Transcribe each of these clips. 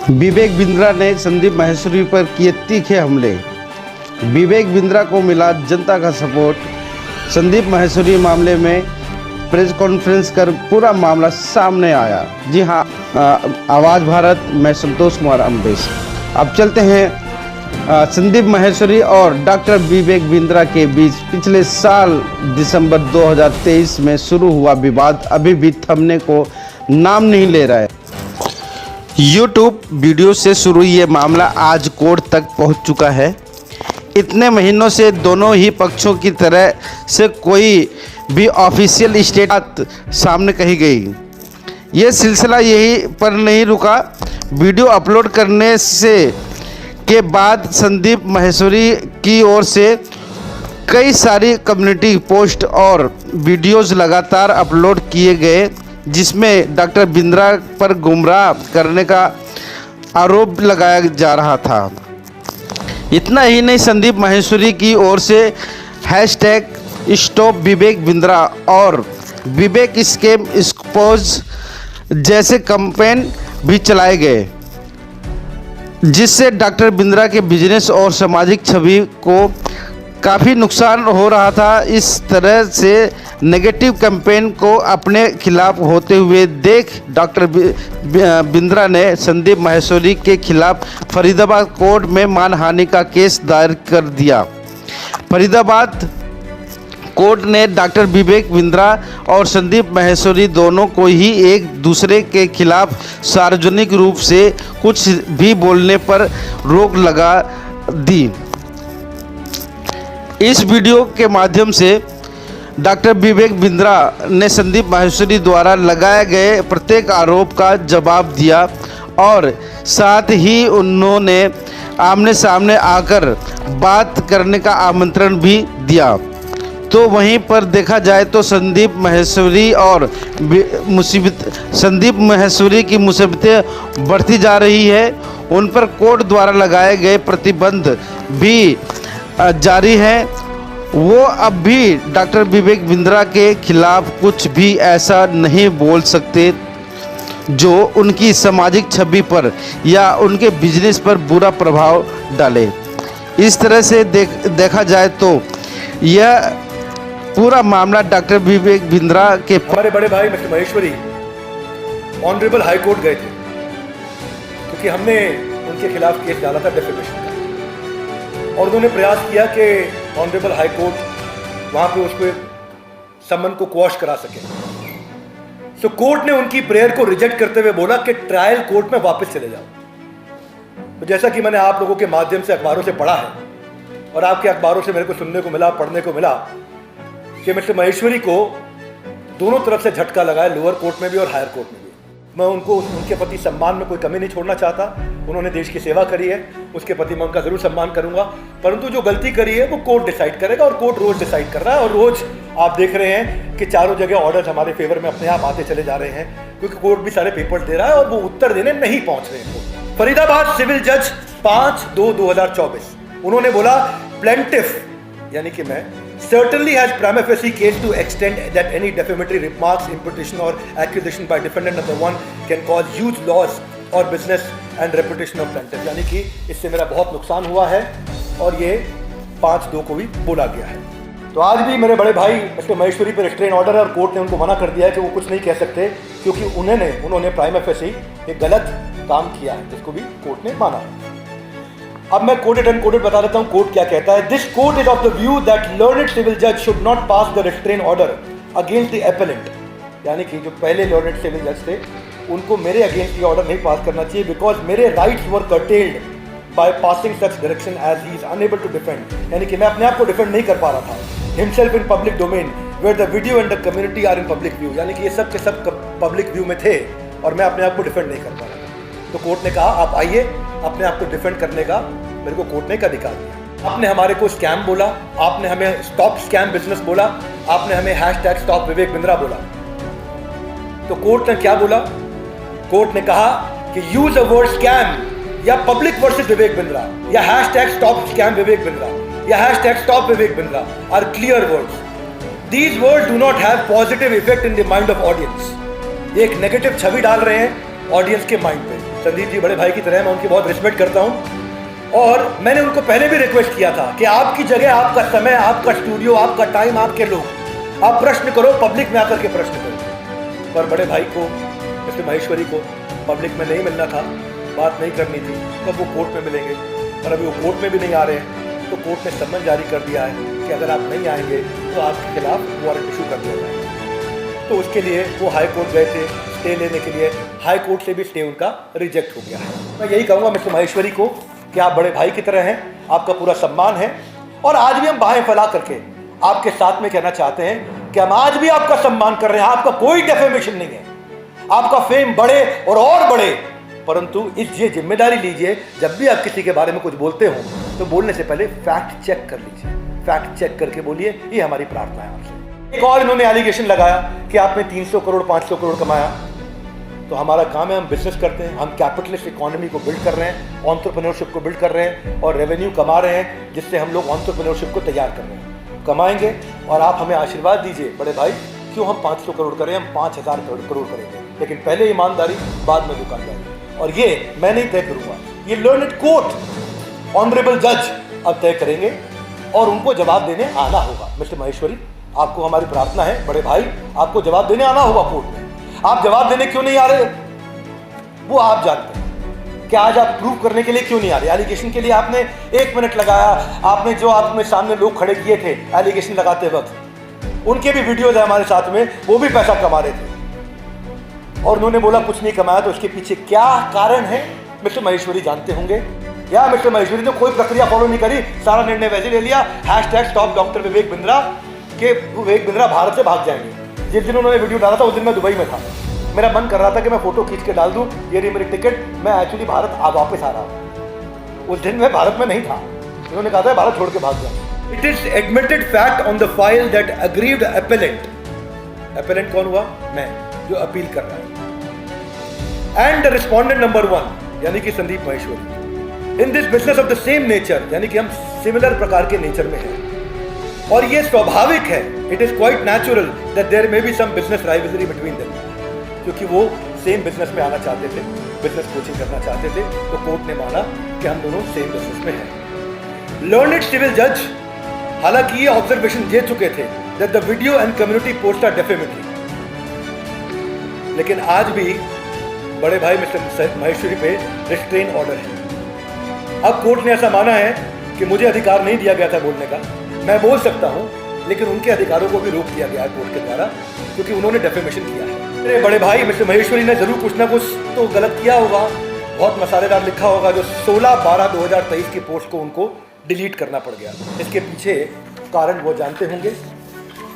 विवेक बिंद्रा ने संदीप माहेश्वरी पर किए तीखे हमले। विवेक बिंद्रा को मिला जनता का सपोर्ट। संदीप माहेश्वरी मामले में प्रेस कॉन्फ्रेंस कर पूरा मामला सामने आया। जी हाँ, आवाज़ भारत में संतोष कुमार अम्बेश। अब चलते हैं संदीप माहेश्वरी और डॉक्टर विवेक बिंद्रा के बीच पिछले साल दिसंबर 2023 में शुरू हुआ विवाद अभी भी थमने को नाम नहीं ले रहा है। यूट्यूब वीडियो से शुरू ये मामला आज कोर्ट तक पहुंच चुका है। इतने महीनों से दोनों ही पक्षों की तरह से कोई भी ऑफिशियल स्टेटमेंट सामने कही गई। ये सिलसिला यही पर नहीं रुका। वीडियो अपलोड करने से के बाद संदीप माहेश्वरी की ओर से कई सारी कम्युनिटी पोस्ट और वीडियोस लगातार अपलोड किए गए, जिसमें डॉक्टर बिंद्रा पर गुमराह करने का आरोप लगाया जा रहा था। इतना ही नहीं, संदीप माहेश्वरी की ओर से हैशटैग स्टॉप विवेक बिंद्रा और विवेक स्कैम एक्सपोज जैसे कैंपेन भी चलाए गए, जिससे डॉक्टर बिंद्रा के बिजनेस और सामाजिक छवि को काफ़ी नुकसान हो रहा था। इस तरह से नेगेटिव कैंपेन को अपने खिलाफ होते हुए देख डॉक्टर बिंद्रा ने संदीप माहेश्वरी के खिलाफ फरीदाबाद कोर्ट में मानहानि का केस दायर कर दिया। फरीदाबाद कोर्ट ने डॉक्टर विवेक बिंद्रा और संदीप माहेश्वरी दोनों को ही एक दूसरे के खिलाफ सार्वजनिक रूप से कुछ भी बोलने पर रोक लगा दी। इस वीडियो के माध्यम से डॉक्टर विवेक बिंद्रा ने संदीप माहेश्वरी द्वारा लगाए गए प्रत्येक आरोप का जवाब दिया और साथ ही उन्होंने आमने सामने आकर बात करने का आमंत्रण भी दिया। तो वहीं पर देखा जाए तो संदीप माहेश्वरी की मुसीबतें बढ़ती जा रही है। उन पर कोर्ट द्वारा लगाए गए प्रतिबंध भी जारी है। वो अब भी डॉक्टर विवेक बिंद्रा के खिलाफ कुछ भी ऐसा नहीं बोल सकते जो उनकी सामाजिक छवि पर या उनके बिजनेस पर बुरा प्रभाव डाले। इस तरह से देखा जाए तो यह पूरा मामला डॉक्टर विवेक बिंद्रा के हमारे बड़े भाई mister Maheshwari honourable high court गए थे, क्योंकि हमने उनके खिलाफ केस डाला था डेफेमेशन का, और उन्होंने प्रयास किया कि ऑनरेबल हाई कोर्ट वहाँ पे उसको समन को क्वॉश करा सके। सो कोर्ट ने उनकी प्रेयर को रिजेक्ट करते हुए बोला कि ट्रायल कोर्ट में वापस चले जाओ। तो जैसा कि मैंने आप लोगों के माध्यम से अखबारों से पढ़ा है और आपके अखबारों से मेरे को सुनने को मिला, पढ़ने को मिला कि मिस्टर महेश्वरी को दोनों तरफ से झटका लगा है, लोअर कोर्ट में भी और हायर कोर्ट में भी। मैं उनको उनके प्रति सम्मान में कोई कमी नहीं छोड़ना चाहता। उन्होंने देश की सेवा करी है, उसके प्रति मैं उनका जरूर सम्मान करूंगा, परंतु जो गलती करी है वो कोर्ट डिसाइड करेगा और कोर्ट रोज डिसाइड कर रहा है। और रोज आप देख रहे हैं कि चारों जगह ऑर्डर्स हमारे फेवर में अपने आप आते चले जा रहे हैं, क्योंकि कोर्ट भी सारे पेपर्स दे रहा है और वो उत्तर देने नहीं पहुंच रहे हैं। फरीदाबाद सिविल जज 5/2/2024 उन्होंने बोला प्लेंटिफ यानी कि मैं certainly has prima facie case to extend that any defamatory remarks, imputation or accusation by defendant number 1 can cause huge loss or business and reputation of plaintiff। यानी कि इससे मेरा बहुत नुकसान हुआ है और ये 5/2 को भी बोला गया है। तो आज भी मेरे बड़े भाई मिस्टर महेश्वरी पर रिस्ट्रेन ऑर्डर है और कोर्ट ने उनको मना कर दिया है कि वो कुछ नहीं कह सकते, क्योंकि उन्होंने प्राइमा फेसी एक गलत काम किया है, जिसको भी कोर्ट ने माना है। अब मैं कोटेड अनकोटेड बता देता हूं कोर्ट क्या कहता है। This court is of the view that learned civil जज should not pass the restrain order against the appellant, यानी कि जो पहले लर्नेड सिविल जज थे उनको मेरे अगेंस्ट ये ऑर्डर नहीं पास करना चाहिए, बिकॉज मेरे rights were curtailed by passing such direction as he is unable to defend. यानी कि मैं अपने आप को डिफेंड नहीं कर पा रहा था himself in public domain where the video and the community are in public view, यानी कि ये सब के सब पब्लिक व्यू में थे और मैं अपने आप को डिफेंड नहीं कर पा रहा था। तो कोर्ट ने कहा आप आइए, अपने आप को डिफेंड करने का मेरे को कोर्ट ने एक अधिकार दिया। आपने हमारे को स्कैम बोला, आपने हमें स्टॉप स्कैम बिजनेस बोला, आपने हमें हैशटैग स्टॉप विवेक बिंद्रा बोला। तो कोर्ट ने क्या बोला? कोर्ट ने कहा कि यूज अ वर्ड स्कैम या पब्लिक वर्सेस विवेक बिंद्रा या hashtag stop scam Vivek Bindra या hashtag stop Vivek Bindra are clear words. These words do not have positive effect in the mind of audience. ये एक नेगेटिव छवि डाल रहे हैं ऑडियंस के माइंड पे। संदीप जी बड़े भाई की तरह, मैं उनकी बहुत रिस्पेक्ट करता हूँ और मैंने उनको पहले भी रिक्वेस्ट किया था कि आपकी जगह, आपका समय, आपका स्टूडियो, आपका टाइम, आपके लोग, आप प्रश्न करो, पब्लिक में आकर के प्रश्न करो। पर बड़े भाई को, मिस्टर माहेश्वरी को पब्लिक में नहीं मिलना था, बात नहीं करनी थी, तब वो कोर्ट में मिलेंगे। और अभी वो कोर्ट में भी नहीं आ रहे हैं, तो कोर्ट ने सम्मन जारी कर दिया है कि अगर आप नहीं आएंगे तो आपके खिलाफ वारंट इशू कर दिया जाएगा। तो उसके लिए वो हाई कोर्ट गए थे स्टे लेने के लिए, हाई कोर्ट से भी स्टे उनका रिजेक्ट हो गया है। मैं यही कहूँगा मिस्टर माहेश्वरी को कि आप बड़े भाई की तरह हैं, आपका पूरा सम्मान है और आज भी हम बाहें फैला करके आपके साथ में कहना चाहते हैं कि हम आज भी आपका सम्मान कर रहे हैं। आपका कोई डेफेमेशन नहीं है, आपका फेम बढ़े और बढ़े, परंतु ये जिम्मेदारी लीजिए, जब भी आप किसी के बारे में कुछ बोलते हो तो बोलने से पहले फैक्ट चेक कर लीजिए, फैक्ट चेक करके बोलिए। ये हमारी प्रार्थना है आपसे। एक और इन्होंने एलिगेशन लगाया कि आपने 300 करोड़ 500 करोड़ कमाया। तो हमारा काम है, हम बिजनेस करते हैं, हम कैपिटलिस्ट इकोनॉमी को बिल्ड कर रहे हैं, एंटरप्रेन्योरशिप को बिल्ड कर रहे हैं और रेवेन्यू कमा रहे हैं, जिससे हम लोग एंटरप्रेन्योरशिप को तैयार कर रहे हैं। कमाएंगे और आप हमें आशीर्वाद दीजिए बड़े भाई, क्यों हम 500 करोड़ करें, हम 5000 करोड़ करेंगे, लेकिन पहले ईमानदारी, बाद में दुकानदारी। और ये मैं नहीं तय करूंगा, ये लर्नड कोर्ट, ऑनरेबल जज अब तय करेंगे और उनको जवाब देने आना होगा। मिस्टर माहेश्वरी, आपको हमारी प्रार्थना है, बड़े भाई आपको जवाब देने आना होगा कोर्ट में। आप जवाब देने क्यों नहीं आ रहे वो आप जानते हैं कि आज आप प्रूव करने के लिए क्यों नहीं आ रहे। एलिगेशन के लिए आपने 1 मिनट लगाया, आपने जो आपने सामने लोग खड़े किए थे एलिगेशन लगाते वक्त, उनके भी वीडियोज है हमारे साथ में, वो भी पैसा कमा रहे थे और उन्होंने बोला कुछ नहीं कमाया। तो उसके पीछे क्या कारण है मिस्टर माहेश्वरी जानते होंगे, या मिस्टर माहेश्वरी ने कोई प्रक्रिया फॉलो नहीं करी, सारा निर्णय वैसे ले लिया, #स्टॉप डॉक्टर विवेक बिंद्रा के विवेक बिंद्रा भारत से भाग जाएंगे। जिस दिन उन्होंने वीडियो डाला था उस दिन मैं दुबई में था, मेरा मन कर रहा था कि मैं फोटो खींच के डाल दूं, ये रही मेरी टिकट, मैं एक्चुअली भारत वापस आ रहा हूं। उस दिन मैं भारत में नहीं था, उन्होंने कहा था भारत छोड़ के भाग जाए। It is admitted fact on the file that aggrieved appellant, appellant कौन हुआ, मैं जो अपील कर रहा है, एंड द रिस्पोंडेंट नंबर 1 यानी कि Sandeep Maheshwari, in this business of the same nature, यानी कि हम सिमिलर प्रकार के नेचर में हैं और ये स्वाभाविक है, it is quite natural that there may be some business rivalry between them, क्योंकि वो सेम बिजनेस में आना चाहते थे, बिजनेस कोचिंग करना चाहते थे, तो कोर्ट ने माना कि हम दोनों सेम बिजनेस में हैं। लर्नड सिविल जज हालांकि ये ऑब्जर्वेशन दे चुके थे that the video and community post are defamatory, लेकिन आज भी बड़े भाई मिस्टर माहेश्वरी पे रिस्ट्रेन ऑर्डर है। अब कोर्ट ने ऐसा माना है कि मुझे अधिकार नहीं दिया गया था बोलने का, मैं बोल सकता हूं, लेकिन उनके अधिकारों को भी रोक दिया गया है कोर्ट के द्वारा, क्योंकि उन्होंने डेफेमेशन किया है। मेरे बड़े भाई मिस्टर माहेश्वरी ने जरूर कुछ ना कुछ तो गलत किया होगा, बहुत मसालेदार लिखा होगा जो 16/12/2023 की पोस्ट को उनको डिलीट करना पड़ गया। इसके पीछे कारण वो जानते होंगे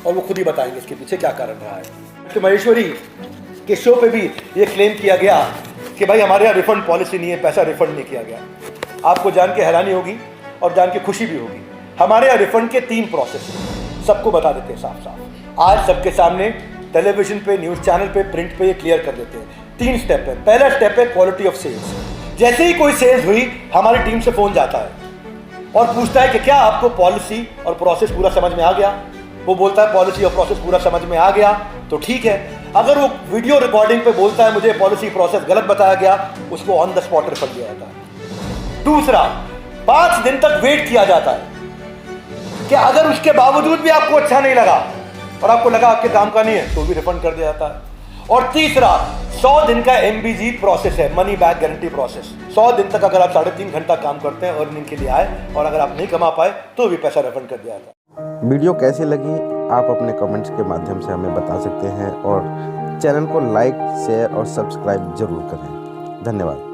और वो खुद ही बताएंगे इसके पीछे क्या कारण रहा है। मिस्टर माहेश्वरी के शो पे भी ये क्लेम किया गया कि भाई हमारे यहाँ रिफंड पॉलिसी नहीं है, पैसा रिफंड नहीं किया गया। आपको जान के हैरानी होगी और जान के खुशी भी होगी, हमारे यहाँ रिफंड के 3 प्रोसेस हैं, सबको बता देते हैं साफ साफ, आज सबके सामने टेलीविजन पे, न्यूज़ चैनल पे, प्रिंट पे ये क्लियर कर देते हैं। 3 स्टेप है। पहला स्टेप है क्वालिटी ऑफ सेल्स। जैसे ही कोई सेल्स हुई हमारी टीम से फ़ोन जाता है और पूछता है कि क्या आपको पॉलिसी और प्रोसेस पूरा समझ में आ गया। वो बोलता है पॉलिसी और प्रोसेस पूरा समझ में आ गया तो ठीक है। अगर वो वीडियो रिकॉर्डिंग पे बोलता है मुझे पॉलिसी प्रोसेस गलत बताया गया, उसको ऑन द स्पॉट रेफर किया जाता है। दूसरा, 5 दिन तक वेट किया जाता है कि अगर उसके बावजूद भी आपको अच्छा नहीं लगा और आपको लगा आपके काम का नहीं है तो भी रिफंड कर दिया जाता है। और तीसरा, 100 दिन का MBG प्रोसेस है, मनी बैक गारंटी प्रोसेस। 100 दिन तक अगर आप 3.5 घंटा काम करते हैं अर्निंग के लिए आए और अगर आप नहीं कमा पाए तो भी पैसा रिफंड कर दिया जाता है। वीडियो कैसी लगी आप अपने कमेंट्स के माध्यम से हमें बता सकते हैं और चैनल को लाइक, शेयर और सब्सक्राइब जरूर करें। धन्यवाद।